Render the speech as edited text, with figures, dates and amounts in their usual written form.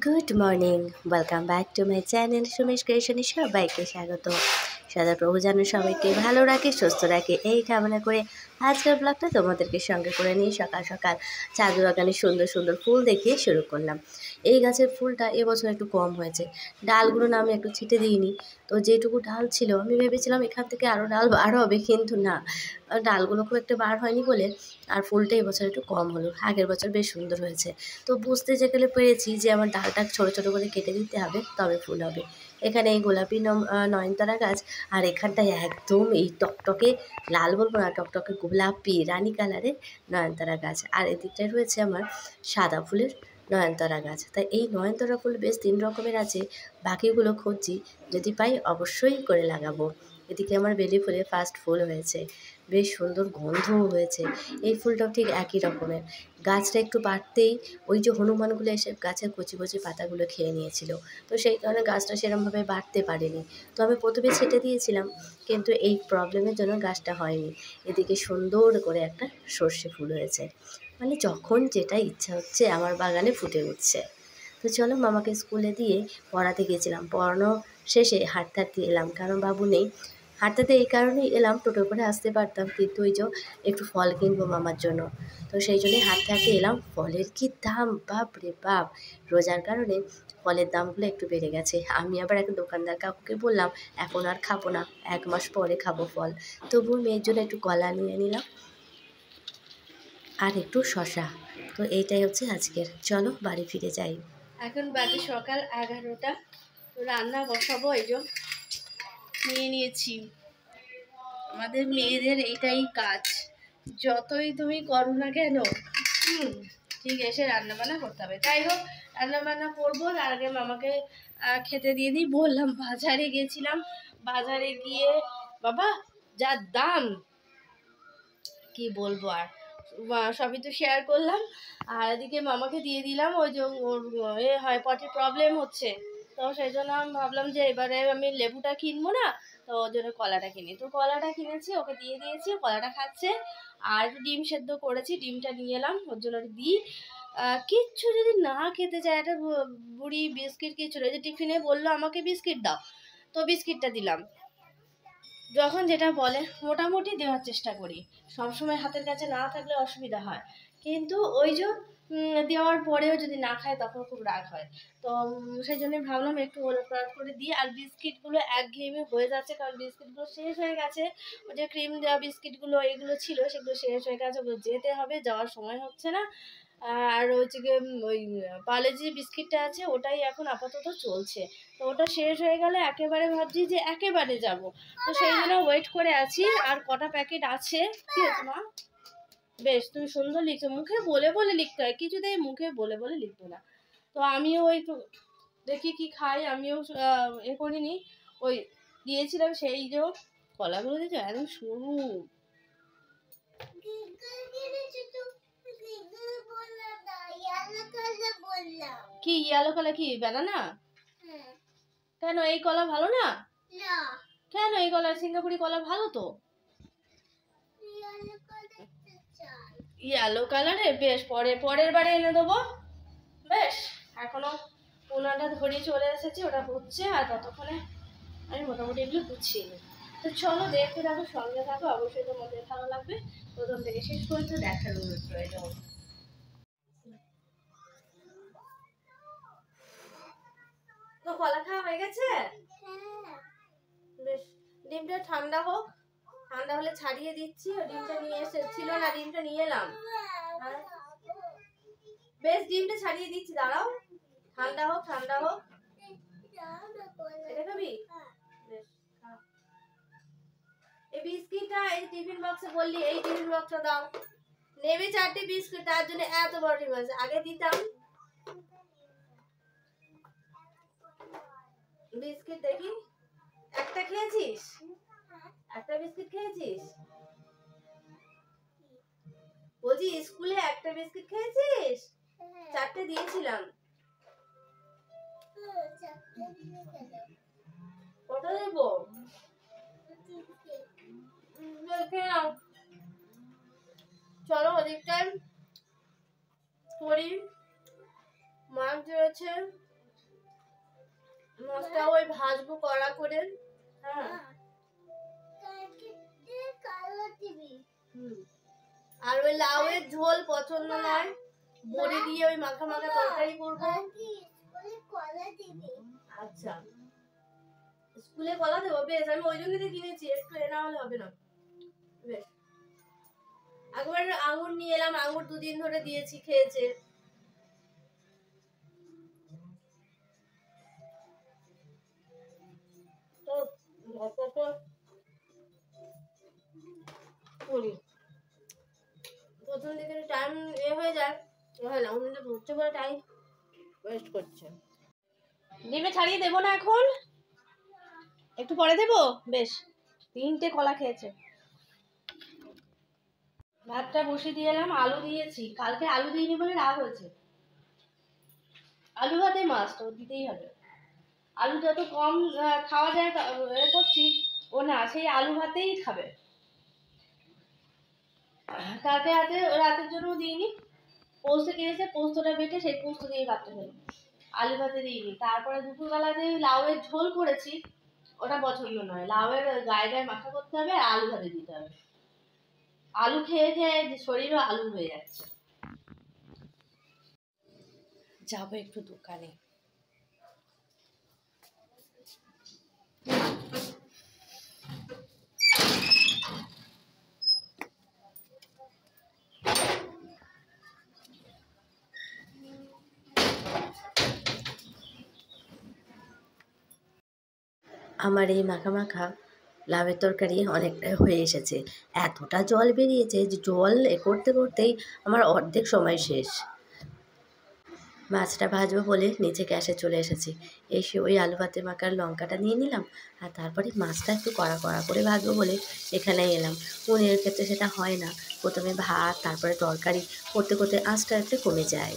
Good morning, welcome back to my channel Sumesh ক্রিয়েশনে সবাইকে স্বাগত। সদাপ্রভু যেন সবাইকে ভালো রাখে, সুস্থ রাখে, এই কামনা করে আজকের ব্লগটা তোমাদেরকে সঙ্গে করে নিয়ে সকাল সকাল ছাদ বাগানে সুন্দর সুন্দর ফুল দেখিয়ে শুরু করলাম। এই গাছের ফুলটা এবছর একটু কম হয়েছে, ডালগুলো না আমি একটু ছিটে দিইনি। তো যেটুকু ডাল ছিল আমি ভেবেছিলাম এখান থেকে আরও ডাল বার হবে, কিন্তু না, ডালগুলো খুব একটা বার হয়নি বলে আর ফুলটা এবছর একটু কম হলো। আগের বছর বেশ সুন্দর হয়েছে। তো বুঝতে যে গেলে পেরেছি যে আমার ডালটা ছোটো ছোটো করে কেটে দিতে হবে, তবে ফুল হবে। এখানে এই গোলাপি নয়নতারা গাছ, আর এখানটায় একদম এই টকটকে লাল বলবো না, টকটকে গোলাপি রানী কালারের নয়নতারা গাছ, আর এদিকটায় রয়েছে আমার সাদা ফুলের নয়নতারা গাছ। তাই এই নয়নতারা ফুল বেশ 3 রকমের আছে, বাকিগুলো খুঁজছি, যদি পাই অবশ্যই করে লাগাবো। এদিকে আমার বেলি ফুলে ফার্স্ট ফুল হয়েছে, বেশ সুন্দর গন্ধও হয়েছে। এই ফুলটাও ঠিক একই রকমের। গাছটা একটু বাড়তেই ওই যে হনুমানগুলো এসে গাছের কচি কচি পাতাগুলো খেয়ে নিয়েছিল, তো সেই কারণে গাছটা সেরকমভাবে বাড়তে পারেনি। তো আমি প্রথমে ছেটে দিয়েছিলাম, কিন্তু এই প্রবলেমের জন্য গাছটা হয়নি। এদিকে সুন্দর করে একটা সর্ষে ফুল হয়েছে, মানে যখন যেটা ইচ্ছা হচ্ছে আমার বাগানে ফুটে উঠছে। তো চলো, মামাকে স্কুলে দিয়ে পড়াতে গিয়েছিলাম, পড়ানো শেষে হাঁটতে হাঁটতে এলাম, কারণ বাবু নেই। হাঁটতে এই কারণেই এলাম, টোটো করে আসতে পারতাম, কিন্তু ওই যে একটু ফল কিনবো মামার জন্য, তো সেই জন্যই হাঁটতে হাঁটতে এলাম। ফলের কি দাম, বাপ রে বাপ! রোজার কারণে ফলের দামগুলো একটু বেড়ে গেছে। আমি আবার একটা দোকানদার কাকুকে বললাম এখন আর খাবো না, 1 মাস পরে খাবো ফল। তবুও মেয়ের জন্য একটু কলা নিয়ে নিলাম আর একটু শশা। তো এইটাই হচ্ছে আজকের, চলো বাড়ি ফিরে যাই। এখন বাজে সকাল 11টা। তো রান্না বসাবো, এই যে নিয়ে নিয়েছি। আমাদের মেয়েদের এটাই কাজ, যতই তুমি করো না কেন ঠিক এসে রান্না বান্না করতে হবে। যাই হোক, রান্না বান্না করবো, তার আগে মামাকে খেতে দিয়ে দিই। বললাম বাজারে গেছিলাম, বাজারে গিয়ে বাবা যা দাম, কি বলবো আর, সবই তো শেয়ার করলাম। আর এদিকে মামাকে দিয়ে দিলাম, ওই যে ওর হয় পটি প্রবলেম হচ্ছে, তো সেই জন্য আমি ভাবলাম যে এবারে আমি লেবুটা কিনবো না, তো ওর জন্য কলাটা কিনি। তো কলাটা কিনেছি, ওকে দিয়ে দিয়েছি, কলাটা খাচ্ছে। আর একটু ডিম সেদ্ধ করেছি, ডিমটা নিয়ে এলাম ওর জন্য দিই। কিচ্ছু যদি না খেতে চায়, একটা বুড়ি বিস্কিট কিছু যে টিফিনে বললো আমাকে বিস্কিট দাও, তো বিস্কিটটা দিলাম। যখন যেটা বলে মোটামুটি দেওয়ার চেষ্টা করি, সবসময় হাতের কাছে না থাকলে অসুবিধা হয়, কিন্তু ওই যে দেওয়ার পরেও যদি না খায় তখন খুব রাগ হয়। তো সেই জন্যই ভাবলাম একটু ওলট পালট করে দিই। আর বিস্কিটগুলো একঘেয়েমি হয়ে যাচ্ছে, কারণ বিস্কিটগুলো শেষ হয়ে গেছে। ওই যে ক্রিম দেওয়া বিস্কিটগুলো এগুলো ছিল, সেগুলো শেষ হয়ে গেছে, ওগুলো যেতে হবে, যাওয়ার সময় হচ্ছে না। আর হচ্ছে গিয়ে ওই পার্লে যে বিস্কিটটা আছে ওটাই এখন আপাতত চলছে। তো ওটা শেষ হয়ে গেলে একেবারে ভাবছি যে একেবারে যাব, তো সেই জন্য ওয়েট করে আছি। আর কটা প্যাকেট আছে। কি হচ্ছে মা? বেশ, তুমি সুন্দর লিখছো, মুখে বলে বলে লিখতে হয়, কিছুতেই মুখে বলে বলে লিখতো না। তো আমিও ওই দেখি কি খাই, আমিও করিনি, ওই দিয়েছিলাম সেই যে কলাগুলো দিয়েছে একদম সরু। কি ইয়েলো কালার? কি ব্যানানা? কেন এই কলা ভালো না? কেন এই কলা, সিঙ্গাপুরি কলা ভালো তো। ইয়েলো কালারে বেশ, পরের বারে এনে দেবো। বেশ, এখনো উনানটা ধরিয়ে চলে এসেছি, ওটা হচ্ছে, আর ততক্ষণে আমি মোটামুটি এগুলো গুছিয়ে নিই। তো চলো দেখতে থাকো, সঙ্গে থাকো, অবশ্যই তোমাদের ভালো লাগবে। প্রথম থেকে শেষ পর্যন্ত দেখার অনুরোধ রইল। তো কলা খাওয়া হয়ে গেছে? বেশ, ডিমটা ঠান্ডা হোক, ঠান্ডা হলে ছাড়িয়ে দিচ্ছি। ডিমটা নিয়ে এসেছিল না, ডিমটা নিয়ে এলাম। বেশ, ডিমটা ছাড়িয়ে দিচ্ছি, দাঁড়াও, ঠান্ডা হোক ঠান্ডা হোক। এটা খাবি? বেশ, এই বিস্কিটটা এই টিফিন বক্সে বললি এই টিফিন বক্সটা দাও, নেবে 4টে বিস্কিট, তার জন্য এত বড় টিফিন বক্স। আগে দিতাম বিস্কিট, দেখি একটা খেয়েছিস? একটা বিস্কিট খেয়েছিস? বলছি স্কুলে একটা বিস্কিট খেয়েছিস? 4টে দিয়েছিলাম। কটা দেবো? চলো ওদিকটায় করি, মাছ রয়েছে, মাছটা ওই ভাজবো কড়া করে। হ্যাঁ আর ওই লাউয়ের ঝোল পছন্দ নয়, বড়ি দিয়ে ওই মাখা মাখা তরকারি করবো। আচ্ছা স্কুলে কলা দেবো, বেশ আমি ওই জন্যই কিনেছি, একটু এনা হলে হবে না। বেশ একবার আঙুর নিয়ে এলাম, আঙুর 2 দিন ধরে দিয়েছি, খেয়েছে। তো করি প্রথম দিকে টাইম হয়ে যায়, হয় না উনি ধরতে পারে টাইম ওয়েস্ট করছে। ডিমে ছাড়িয়ে দেবো না এখন, একটু পরে দেবো। বেশ 3টে কলা খেয়েছে। ভাতটা বসিয়ে দিয়ে এলাম, আলু দিয়েছি, কালকে আলু দিইনি বলে রাগ হয়েছে। আলু ভাতে মাছ তো দিতেই হবে, আলু যত কম খাওয়া যায় করছি, ও না সেই আলু ভাতেই খাবে। কালকে রাতের জন্য দিইনি, পোস্ত কিনেছে, পোস্তটা বেটে সেই পোস্ত দিয়ে ভাতটা খেলো, আলু ভাতে দিইনি। তারপরে দুপুরবেলাতে লাউয়ের ঝোল করেছি, ওটা পছন্দ নয়, লাউয়ের গায়ে গায়ে মাখা করতে হবে আর আলু ভাতে দিতে হবে। আলু খেয়ে খেয়ে শরীরও আলু হয়ে যাচ্ছে। যাবো একটু দোকানে। আমার এই মাখা মাখা লাউয়ের তরকারি অনেকটা হয়ে এসেছে, এতটা জল বেরিয়েছে যে জল করতে করতেই আমার অর্ধেক সময় শেষ। মাছটা ভাজবো বলে নিচে গ্যাসে চলে এসেছি, এসে ওই আলু ভাতে মাখার লঙ্কাটা নিয়ে নিলাম, আর তারপরে মাছটা একটু কড়া কড়া করে ভাজবো বলে এখানে এলাম। পনিরের ক্ষেত্রে সেটা হয় না, প্রথমে ভাত তারপরে তরকারি করতে করতে আঁচটা একটু কমে যায়।